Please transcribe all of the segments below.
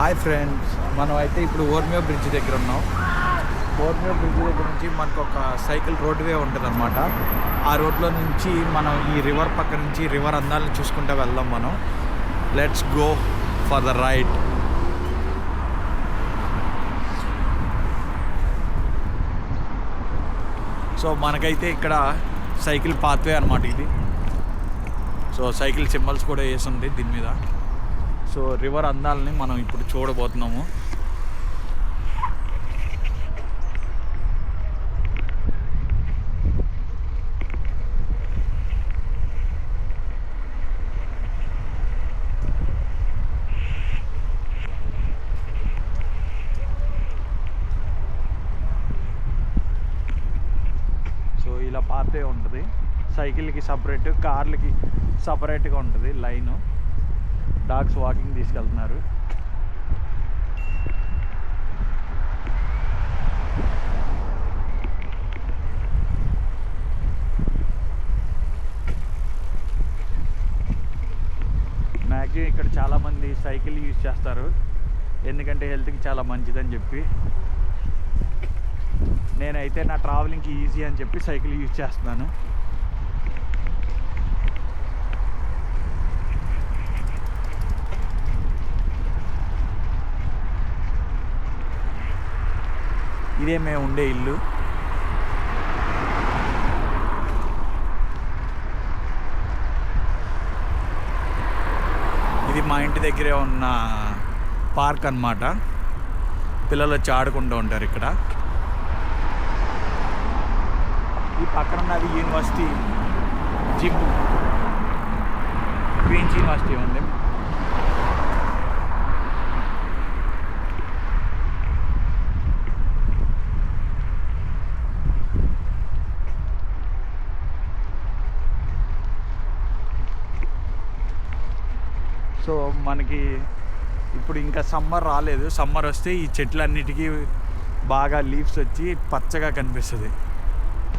Hi friends, మనం అయితే ఇప్పుడు ఓర్మియో బ్రిడ్జ్ దగ్గర ఉన్నాం. ఓర్మియో బ్రిడ్జ్ దగ్గర నుంచి మనకు ఒక సైకిల్ రోడ్ వే ఉంటుంది అనమాట. ఆ రోడ్లో నుంచి మనం ఈ రివర్ పక్క నుంచి రివర్ అందాలను చూసుకుంటూ వెళ్దాం. మనం let's go for the ride. So మనకైతే ఇక్కడ సైకిల్ పాత్వే అనమాట ఇది. సో సైకిల్ సింబల్స్ కూడా వేసి ఉంది దీని మీద. సో రివర్ అందాలని మనం ఇప్పుడు చూడబోతున్నాము. సో ఇలా పాతే ఉంటుంది. సైకిల్కి సపరేట్, కార్లకి సపరేట్గా ఉంటుంది లైను. డాగ్స్ వాకింగ్ తీసుకెళ్తున్నారు. మ్యాక్సిమం ఇక్కడ చాలామంది సైకిల్ యూజ్ చేస్తారు, ఎందుకంటే హెల్త్కి చాలా మంచిదని చెప్పి. నేనైతే నా ట్రావెలింగ్కి ఈజీ అని చెప్పి సైకిల్ యూజ్ చేస్తున్నాను. ఇదే మేము ఉండే ఇల్లు. ఇది మా ఇంటి దగ్గరే ఉన్న పార్క్ అన్నమాట. పిల్లలు వచ్చి ఆడుకుంటూ ఉంటారు ఇక్కడ. ఈ పక్కన ఉన్నది యూనివర్సిటీ జిమ్, క్వీన్స్ యూనివర్సిటీ ఉంది. సో మనకి ఇప్పుడు ఇంకా సమ్మర్ రాలేదు. సమ్మర్ వస్తే ఈ చెట్లన్నిటికీ బాగా లీవ్స్ వచ్చి పచ్చగా కనిపిస్తుంది.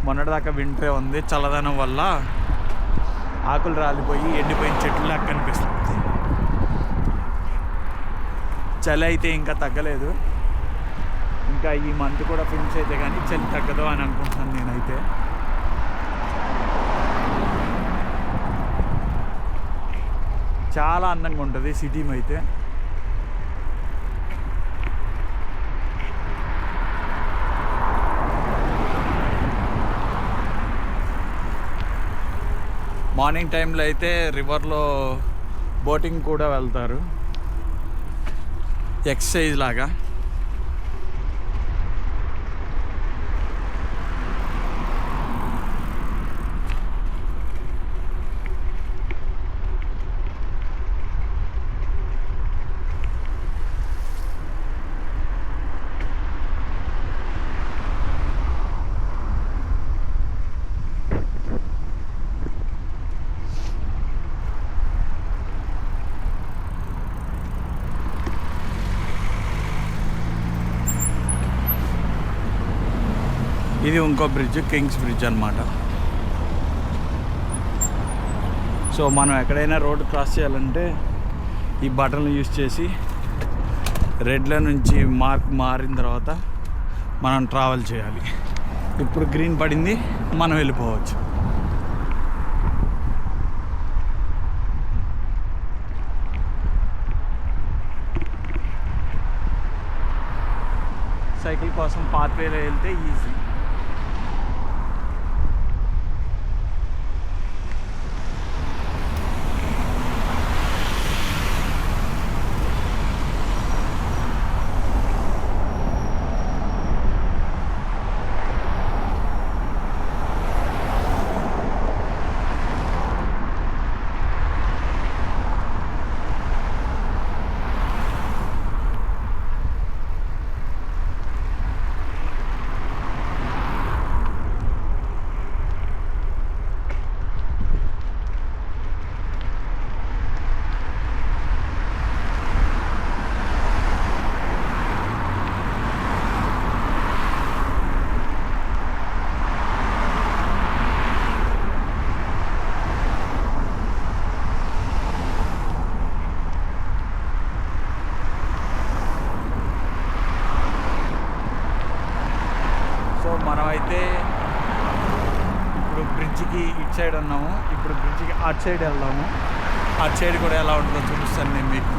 మొన్నటిదాకా వింటరే ఉంది, చల్లదనం వల్ల ఆకులు రాలిపోయి ఎండిపోయిన చెట్లులాగా కనిపిస్తుంది. చలి అయితే ఇంకా తగ్గలేదు. ఇంకా ఈ మంత్ కూడా ఫినిష్ అయితే కానీ చలి తగ్గదు అని అనుకుంటున్నాను నేనైతే. చాలా అందంగా ఉంటుంది సిటీ అయితే. మార్నింగ్ టైంలో అయితే రివర్లో బోటింగ్ కూడా వెళ్తారు, ఎక్సర్సైజ్ లాగా. ఇది ఇంకో బ్రిడ్జ్, కింగ్స్ బ్రిడ్జ్ అన్నమాట. సో మనం ఎక్కడైనా రోడ్ క్రాస్ చేయాలంటే ఈ బటన్లు యూజ్ చేసి రెడ్ల నుంచి మార్క్ మారిన తర్వాత మనం ట్రావెల్ చేయాలి. ఇప్పుడు గ్రీన్ పడింది, మనం వెళ్ళిపోవచ్చు. సైకిల్ కోసం పాత్వేలో వెళ్తే ఈజీ. ఇటు సైడ్ ఉన్నాము. ఇప్పుడు బ్రిడ్జికి అటు సైడ్ వెళ్దాము. అటు సైడ్ కూడా ఎలా ఉంటుందో చూపిస్తాను నేను మీకు.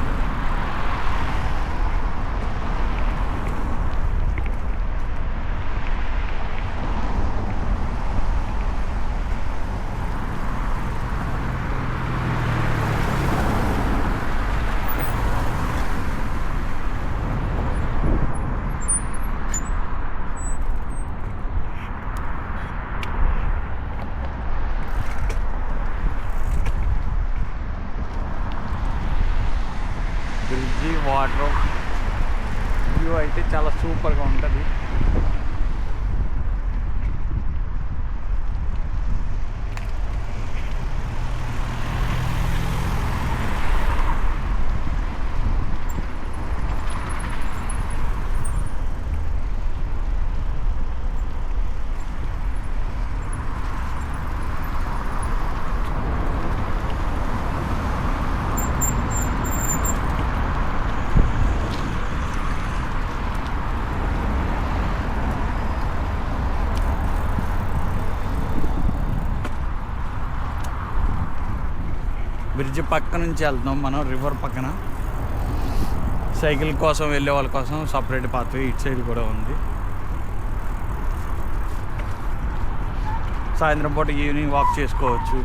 బ్రిడ్జి వాటర్ వ్యూ అయితే చాలా సూపర్గా ఉంటుంది. బ్రిడ్జ్ పక్క నుంచి వెళ్తున్నాం మనం, రివర్ పక్కన. సైకిల్ కోసం వెళ్ళే వాళ్ళ కోసం సపరేట్ పాత్వే ఇటు సైడ్ కూడా ఉంది. సాయంత్రం పూట ఈవినింగ్ వాక్ చేసుకోవచ్చు.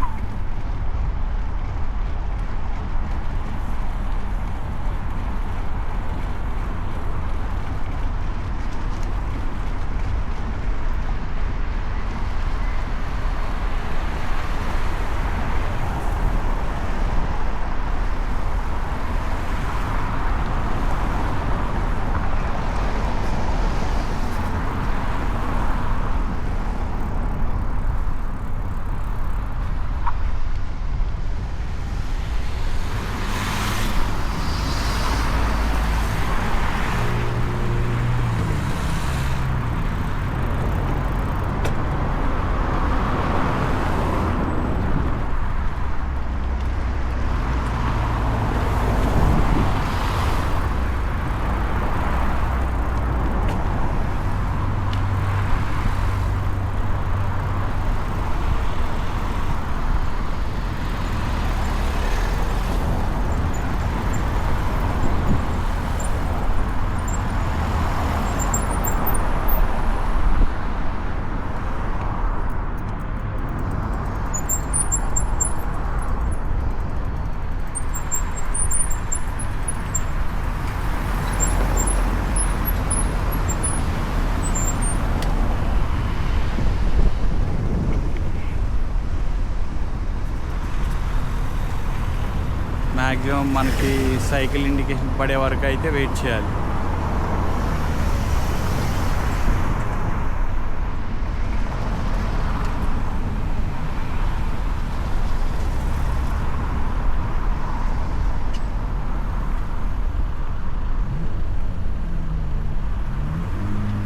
మ్యాక్సిమం మనకి సైకిల్ ఇండికేషన్ పడే వరకు అయితే వెయిట్ చేయాలి.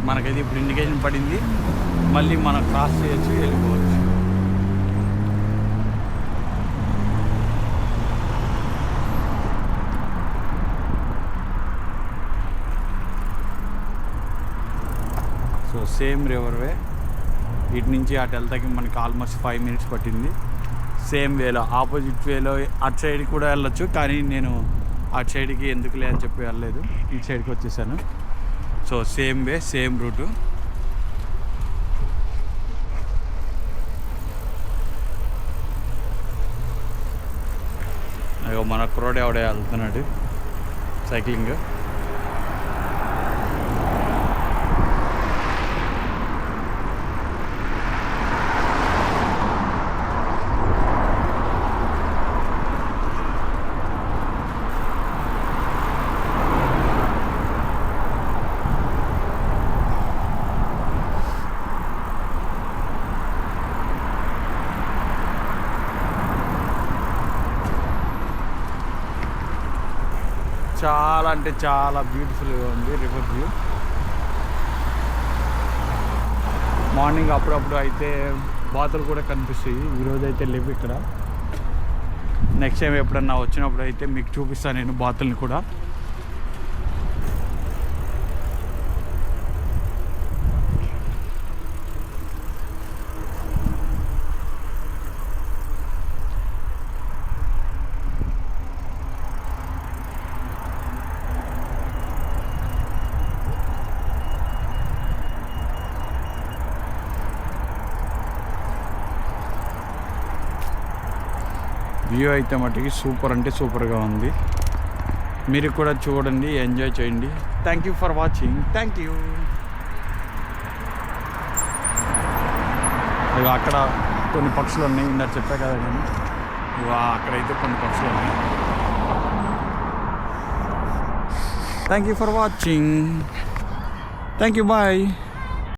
మనకైతే ఇప్పుడు ఇండికేషన్ పడింది, మళ్ళీ మనం క్రాస్ చేయొచ్చు, వెళ్ళిపోవచ్చు. సో సేమ్ రివర్ వే, ఇటు నుంచి అటు వెళ్తాకి మనకి ఆల్మోస్ట్ 5 minutes పట్టింది. సేమ్ వేలో ఆపోజిట్ వేలో అటు సైడ్కి కూడా వెళ్ళొచ్చు, కానీ నేను అటు సైడ్కి ఎందుకులే అని చెప్పి వెళ్ళలేదు, ఇటు సైడ్కి వచ్చేసాను. So same way, same route. అయ్యో మన కుర్రోడు ఎవడే వెళ్తున్నాడు సైక్లింగ్. చాలా అంటే చాలా బ్యూటిఫుల్గా ఉంది రివర్ వ్యూ. మార్నింగ్ అప్పుడప్పుడు అయితే బాతులు కూడా కనిపిస్తాయి, ఈరోజు అయితే లేవు ఇక్కడ. నెక్స్ట్ టైం ఎప్పుడన్నా వచ్చినప్పుడు అయితే మీకు చూపిస్తాను నేను బాతుల్ని కూడా. వ్యూ అయితే మటుకి సూపర్ అంటే సూపర్గా ఉంది. మీరు కూడా చూడండి, ఎంజాయ్ చేయండి. Thank you for watching. Thank you. అక్కడ కొన్ని పక్షులు ఉన్నాయి, ఇందాక చెప్పా కదా కానీ అక్కడైతే కొన్ని పక్షులు ఉన్నాయి. Thank you for watching. Thank you, bye.